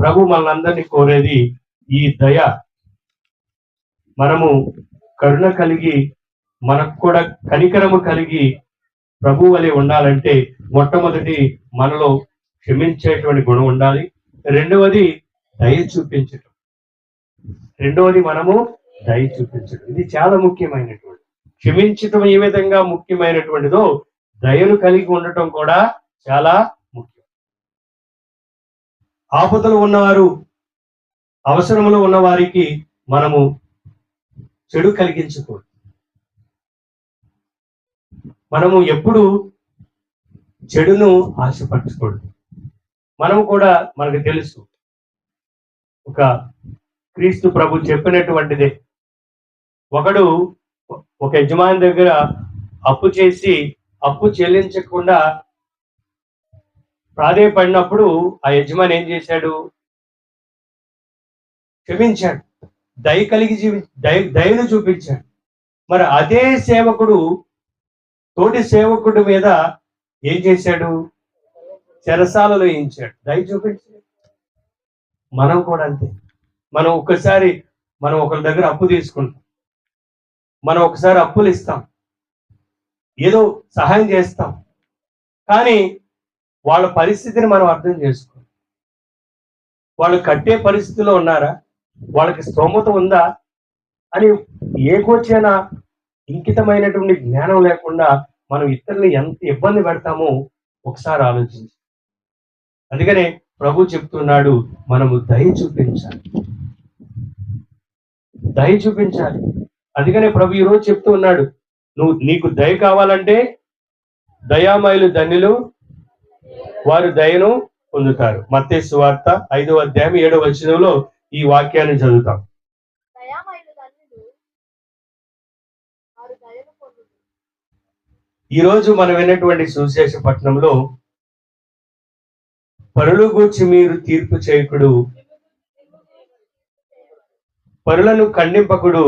ప్రభు మనందరినీ కోరేది ఈ దయ. మనము కరుణ కలిగి, మనకు కూడా కనికరము కలిగి ప్రభు వలె ఉండాలంటే మొట్టమొదటి మనలో క్షమించేటువంటి గుణం ఉండాలి. రెండవది దయ చూపించటం. మనము దయ చూపించడం, ఇది చాలా ముఖ్యమైనటువంటి. క్షమించటం ఏ విధంగా ముఖ్యమైనటువంటిదో దయను కలిగి ఉండటం కూడా చాలా ముఖ్యం. ఆపదలు ఉన్నవారు, అవసరంలో ఉన్న వారికి మనము చెడు కలిగించకూడదు. మనము ఎప్పుడు చెడును ఆశపరచకూడదు. మనము కూడా, మనకు తెలుసు, ఒక క్రీస్తు ప్రభు చెప్పినటువంటిదే. ఒకడు ఒక యజమాని దగ్గర అప్పు చేసి అప్పు చెల్లించకుండా ప్రాధేయపడినప్పుడు ఆ యజమాని ఏం చేశాడు? క్షమించాడు, దయ కలిగి దయను చూపించాడు. మరి అదే సేవకుడు తోటి సేవకుడి మీద ఏం చేశాడు? చెరసాలలో వేయించాడు, దయ చూపించాడు. మనం కూడా అంతే. మనం ఒకరి దగ్గర అప్పు తీసుకుంటాం, మనం ఒకసారి అప్పులు ఇస్తాం, ఏదో సహాయం చేస్తాం, కానీ వాళ్ళ పరిస్థితిని మనం అర్థం చేసుకోం. వాళ్ళు కట్టే పరిస్థితిలో ఉన్నారా, వాళ్ళకి స్తోమత ఉందా అని ఏకొచ్చిన ఇంకితమైనటువంటి జ్ఞానం లేకుండా మనం ఇతరులను ఎంత ఇబ్బంది పెడతామో ఒకసారి ఆలోచించి. అందుకనే ప్రభు చెప్తున్నాడు, మనము దయ చూపించాలి. అందుకనే ప్రభు ఈరోజు చెప్తూ ఉన్నాడు, నీకు దయ కావాలంటే దయామయులు ధన్యులు, వారు దయను పొందుతారు. మత్తయి సువార్త 5వ అధ్యాయం 7వ వచనంలో ఈ వాక్యాన్ని చదువుతాం. ఈరోజు మనం విన్నటువంటి సువిశేష పట్టణంలో, పరుల గూర్చి మీరు తీర్పు చేయకుడు, పరులను ఖండింపకుడు,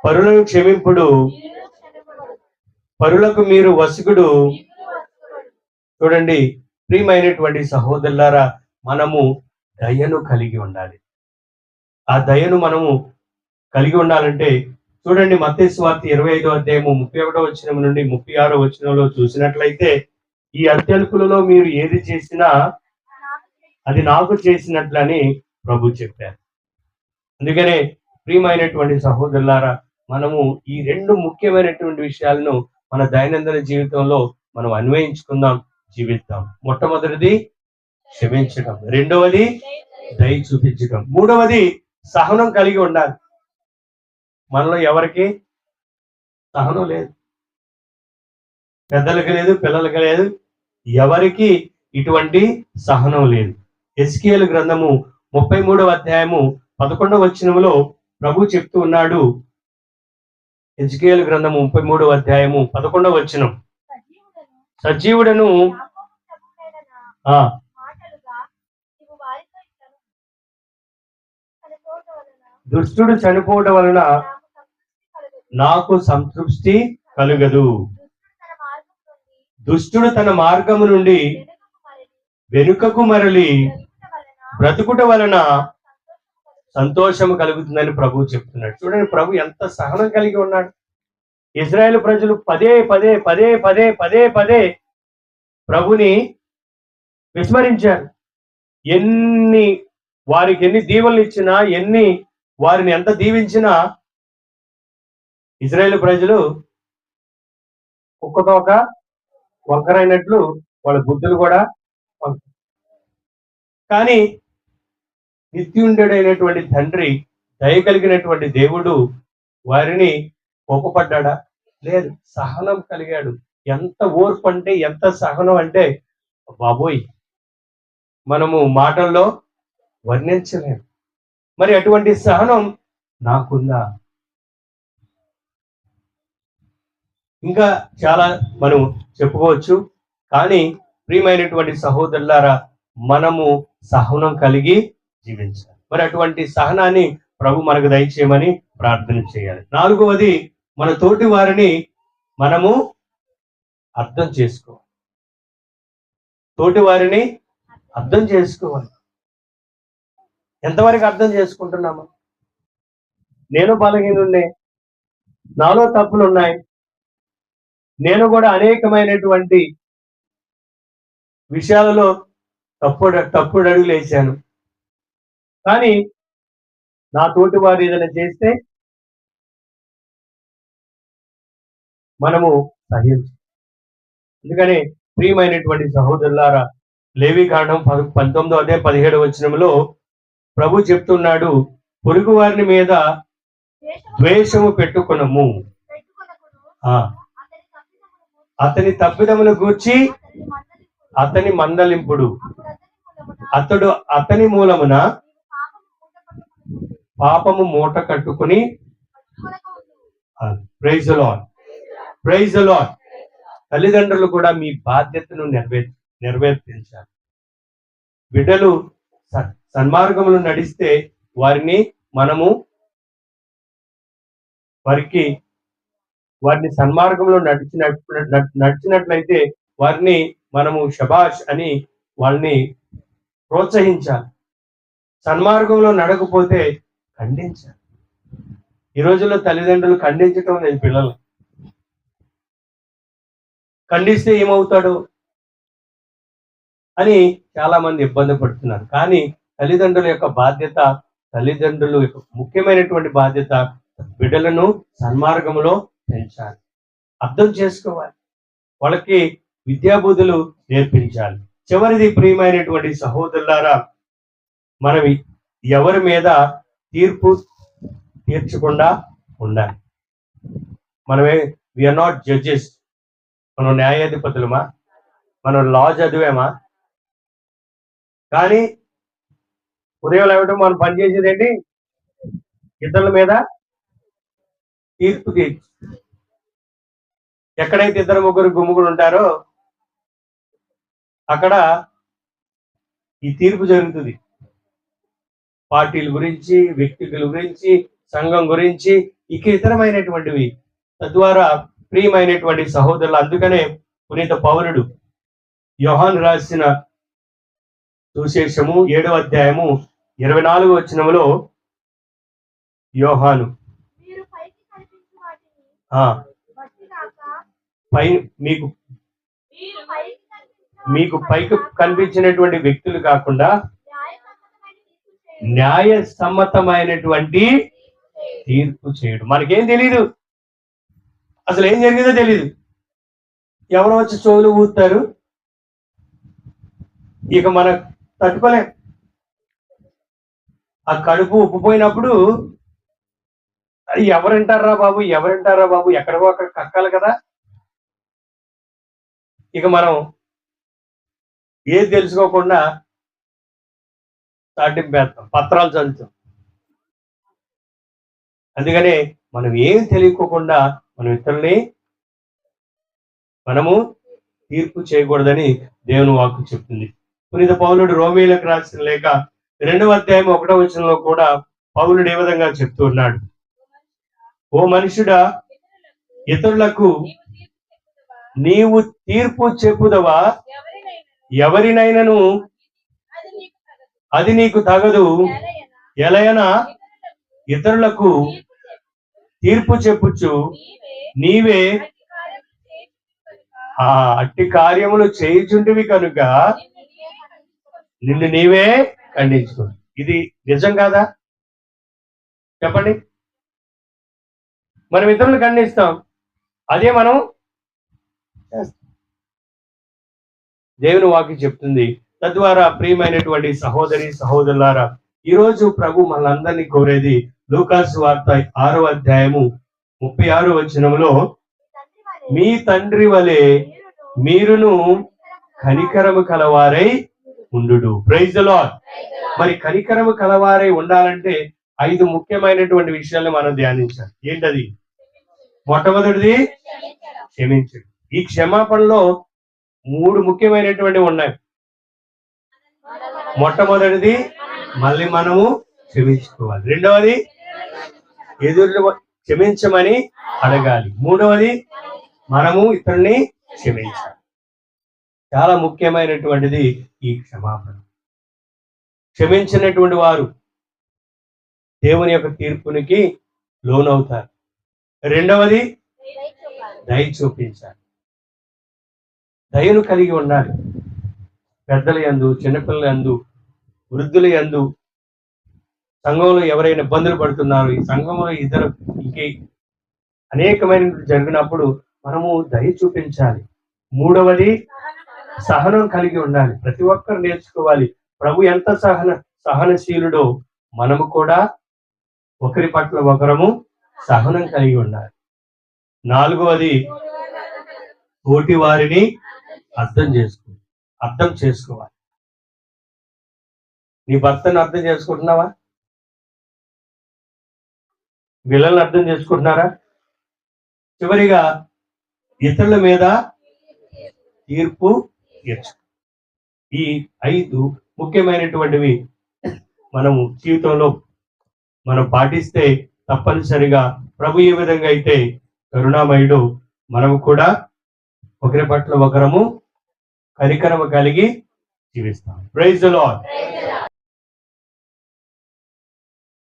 పరులను క్షమింపుడు, పరులకు మీరు వసుకుడు. చూడండి ప్రియమైనటువంటి సహోదరులారా, మనము దయను కలిగి ఉండాలి. ఆ దయను మనము కలిగి ఉండాలంటే చూడండి, మత్తయి సువార్త 25వ అధ్యాయము 31వ వచనం నుండి 36వ వచనంలో చూసినట్లయితే, ఈ అత్యల్పులలో మీరు ఏది చేసినా అది నాకు చేసినట్లని ప్రభు చెప్పారు. అందుకనే ప్రియమైనటువంటి సహోదరులారా, మనము ఈ రెండు ముఖ్యమైనటువంటి విషయాలను మన దైనందిన జీవితంలో మనం అన్వయించుకుందాం, జీవిద్దాం. మొట్టమొదటిది క్షమించడం, రెండవది దయ చూపించడం, మూడవది సహనం కలిగి ఉండాలి. మనలో ఎవరికి సహనం లేదు, పెద్దలకు లేదు, పిల్లలకు లేదు, ఎవరికి ఇటువంటి సహనం లేదు. ఎస్కేలు గ్రంథము 33వ అధ్యాయము 11వ వచనములో ప్రభు చెప్తూ ఉన్నాడు. ఎస్కేలు గ్రంథము 33వ అధ్యాయము 11వ వచనం, సజీవుడను దుష్టుడు చనిపోవడం వలన నాకు సంతృప్తి కలుగదు. దుష్టుడు తన మార్గము నుండి వెనుకకు మరలి బ్రతుకుట వలన సంతోషము కలుగుతుందని ప్రభు చెప్తున్నాడు. చూడండి ప్రభు ఎంత సహనం కలిగి ఉన్నాడు. ఇజ్రాయేల్ ప్రజలు పదే పదే పదే పదే పదే పదే ప్రభుని విస్మరించారు. వారికి ఎన్ని దీవెనలు ఇచ్చినా, వారిని ఎంత దీవించినా ఇజ్రాయేల్ ప్రజలు కుక్కతోక వంకరైనట్లు వాళ్ళ బుద్ధులు కూడా. కానీ నిత్యుండైనటువంటి తండ్రి, దయ కలిగినటువంటి దేవుడు వారిని కోపపడ్డా? లేదు, సహనం కలిగాడు. ఎంత ఓర్పు అంటే, ఎంత సహనం అంటే బాబోయ్, మనము మాటల్లో వర్ణించలేము. మరి అటువంటి సహనం నాకుందా? ఇంకా చాలా మనం చెప్పుకోవచ్చు. కానీ ప్రియమైనటువంటి సహోదరులారా, మనము సహనం కలిగి జీవించాలి. మరి అటువంటి సహనాన్ని ప్రభు మనకు దయచేయమని ప్రార్థన చేయాలి. నాలుగవది, మన తోటి వారిని మనము అర్థం చేసుకోవాలి. తోటి వారిని అర్థం చేసుకోవాలి. ఎంతవరకు అర్థం చేసుకుంటున్నామా? నేను బలహీనున్నే, నాలో తప్పులు ఉన్నాయి, నేను కూడా అనేకమైనటువంటి విషయాలలో తప్పుడు అడుగులు వేశాను. కానీ నా తోటి వారు ఏదైనా చేస్తే మనము సహించు. అందుకని ప్రియమైనటువంటి సహోదరులారా, లేవికాండం 19:17 ప్రభు చెప్తున్నాడు, పొరుగు వారిని మీద ద్వేషము పెట్టుకొనము, అతని తప్పిదమును గూర్చి అతని మందలింపుడు, అతని మూలమున పాపము మూట కట్టుకుని. Praise the Lord, praise the Lord. తల్లిదండ్రులు కూడా మీ బాధ్యతను నెరవేర్తించాలి. బిడ్డలు సన్మార్గములు నడిస్తే వారిని సన్మార్గంలో నడిచినట్లయితే వారిని మనము షబాష్ అని వాళ్ళని ప్రోత్సహించాలి. సన్మార్గంలో నడకపోతే ఖండించాలి. ఈ రోజుల్లో తల్లిదండ్రులు ఖండించటం లేదు. పిల్లలు ఖండిస్తే ఏమవుతాడు అని చాలా మంది ఇబ్బంది పడుతున్నారు. కానీ తల్లిదండ్రుల యొక్క ముఖ్యమైనటువంటి బాధ్యత బిడ్డలను సన్మార్గంలో పెంచాలి, అర్థం చేసుకోవాలి, వాళ్ళకి విద్యాబుద్ధులు నేర్పించాలి. చివరిది ప్రియమైనటువంటి సహోదరులారా, మనం ఎవరి మీద తీర్పు తీర్చకుండా ఉండాలి. We are not judges. మనం న్యాయాధిపతులమా? మనం లా చదివామా? కానీ ఉదయం లేవటం మనం పనిచేసేది ఏంటి? ఇతరుల మీద తీర్పు తీర్చు. ఎక్కడైతే ఇద్దరు ముగ్గురు గుమ్ముగుడు ఉంటారో అక్కడ ఈ తీర్పు జరుగుతుంది. పార్టీల గురించి, వ్యక్తుల గురించి, సంఘం గురించి, ఇక ఇతరమైనటువంటివి. తద్వారా ప్రియమైనటువంటి సహోదరులు, అందుకనే పునీత పౌలుడు యోహాను రాసిన సువిశేషము 7:24 యోహాను మీకు పైకి కనిపించినటువంటి వ్యక్తులు కాకుండా న్యాయ సమ్మతమైనటువంటి తీర్పు చేయడం. మనకేం తెలీదు, అసలు ఏం జరిగిందో తెలీదు. ఎవరో వచ్చి చెవులు ఊతారు, ఇక మనం తట్టుకోలేం. ఆ కడుపు ఉప్పుపోయినప్పుడు ఎవరంటారా బాబు, ఎక్కడికో అక్కడ కక్కాలి కదా. ఇక మనం ఏది తెలుసుకోకుండా సాటింపేస్తాం, పత్రాలు చదువుతాం. అందుకనే మనం ఏం తెలియకోకుండా ఇతరుల్ని మనము తీర్పు చేయకూడదని దేవుని వాక్కు చెప్తుంది. పునీత పౌలుడు రోమీయులకు రాసిన లేఖ 2:1 కూడా పౌలుడు ఏ విధంగా చెప్తూ ఉన్నాడు, ఓ మనుషుడా, ఇతరులకు నీవు తీర్పు చెప్పుదవా? ఎవరినైనాను అది నీకు తగదు. ఎలయనా ఇతరులకు తీర్పు చెప్పుచు నీవే అట్టి కార్యములు చేయుచుంటివి కనుక నిన్ను నీవే ఖండించుకో. ఇది నిజం కాదా? చెప్పండి. మనం ఇతరులు ఖండిస్తాం, అదే మనం దేవుని వాక్యం చెప్తుంది. తద్వారా ప్రియమైనటువంటి సహోదరి సహోదరులారా, ఈరోజు ప్రభు మనందరినీ కోరేది లూకాసు వార్త 6:36 మీ తండ్రి వలె మీరును కనికరము కలవారై ఉండు. Praise the Lord. మరి కనికరము కలవారై ఉండాలంటే 5 ముఖ్యమైనటువంటి విషయాలను మనం ధ్యానించాలి. ఏంటది? మొట్టమొదటిది క్షమించండి. ఈ క్షమాపణలో 3 ముఖ్యమైనటువంటివి ఉన్నాయి. మొట్టమొదటిది మళ్ళీ మనము క్షమించుకోవాలి. రెండవది ఎదురు క్షమించమని అడగాలి. మూడవది మనము ఇతరుల్ని క్షమించాలి. చాలా ముఖ్యమైనటువంటిది ఈ క్షమాపణ. క్షమించినటువంటి వారు దేవుని యొక్క తీర్పునికి లోనవుతారు. రెండవది దయ చూపించాలి. దయను కలిగి ఉండాలి. పెద్దల యందు, చిన్నపిల్లల యందు, వృద్ధుల యందు, సంఘంలో ఎవరైనా ఇబ్బందులు పడుతున్నారు, ఈ సంఘంలో ఇద్దరు ఇంకే అనేకమైన జరిగినప్పుడు మనము దయ చూపించాలి. మూడవది సహనం కలిగి ఉండాలి. ప్రతి ఒక్కరు నేర్చుకోవాలి. ప్రభు ఎంత సహనశీలుడో మనము కూడా ఒకరి పట్ల ఒకరము సహనం కలిగి ఉండాలి. నాలుగవది తోటి వారిని అర్థం చేసుకోవాలి. నీ భర్తను అర్థం చేసుకుంటున్నావా? పిల్లల్ని అర్థం చేసుకుంటున్నారా? చివరిగా ఇతరుల మీద తీర్పు తీర్చు. ఈ 5 ముఖ్యమైనటువంటివి మనము జీవితంలో మనం పాటిస్తే తప్పనిసరిగా ప్రభు ఏ విధంగా అయితే కరుణామయుడు, మనము కూడా ఒకరి పట్ల ఒకరము కనికరము కలిగి జీవిస్తాం. Praise the lord.